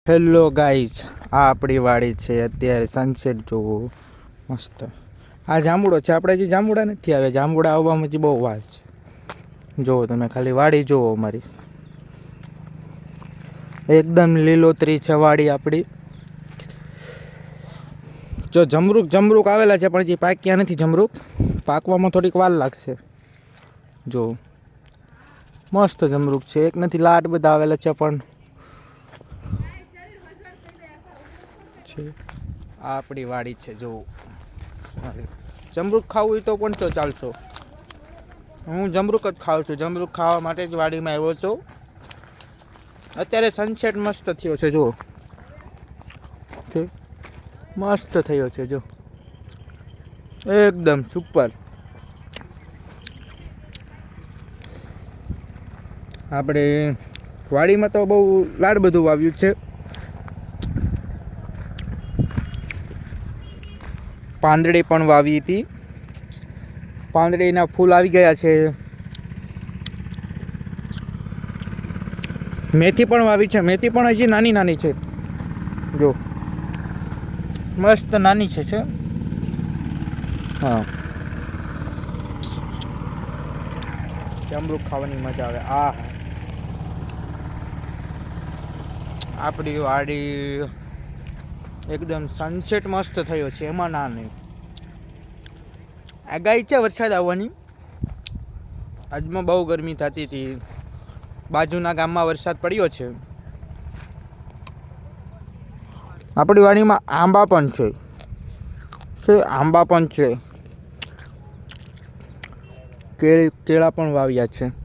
Hello guys, આ આપણી વાડી છે. અત્યારે સનસેટ જોવો મસ્ત. આ જાંબુડો છે. આપણે હજી જાંબુડા નથી આવ્યા. જાંબુડા આવવામાં હજી બહુ વાર છે. જુઓ તમે ખાલી વાડી જુઓ અમારી, એકદમ લીલોતરી છે વાડી આપણી. જો જમરૂક આવેલા છે પણ હજી પાક્યા નથી. જમરૂક પાકવામાં થોડીક વાર લાગશે. જો મસ્ત જમરૂક છે. એક નથી લાટ બધા આવેલા છે. પણ આ આપણી વાડી છે. જો જમરૂક ખાવું હોય તો પણ તો ચાલશો. હું જમરૂક જ ખાઉં છું. જમરૂક ખાવા માટે જ વાડીમાં આવ્યો છું. અત્યારે સનસેટ મસ્ત થયો છે. જો મસ્ત થયો છે. જો એકદમ સુપર. આપણે વાડીમાં તો બહુ લાડ બધું વાવ્યું છે. પાંદડી પણ વાવી હતી. પાંદડીના ફૂલ આવી ગયા છે. મેથી પણ વાવી છે. મેથી પણ હજી નાની નાની છે. જો મસ્ત નાની છે. હા, જમરૂક ખાવાની મજા આવે. આપણી વાડી એકદમ સનસેટ મસ્ત થયો છે. એમાં ના નહીં. આગાહી છે વરસાદ આવવાની. આજમાં બહુ ગરમી થતી હતી. બાજુના ગામમાં વરસાદ પડ્યો છે. આપણી વાડીમાં આંબા પણ છે. આંબા પણ છે. કેળા પણ વાવ્યા છે.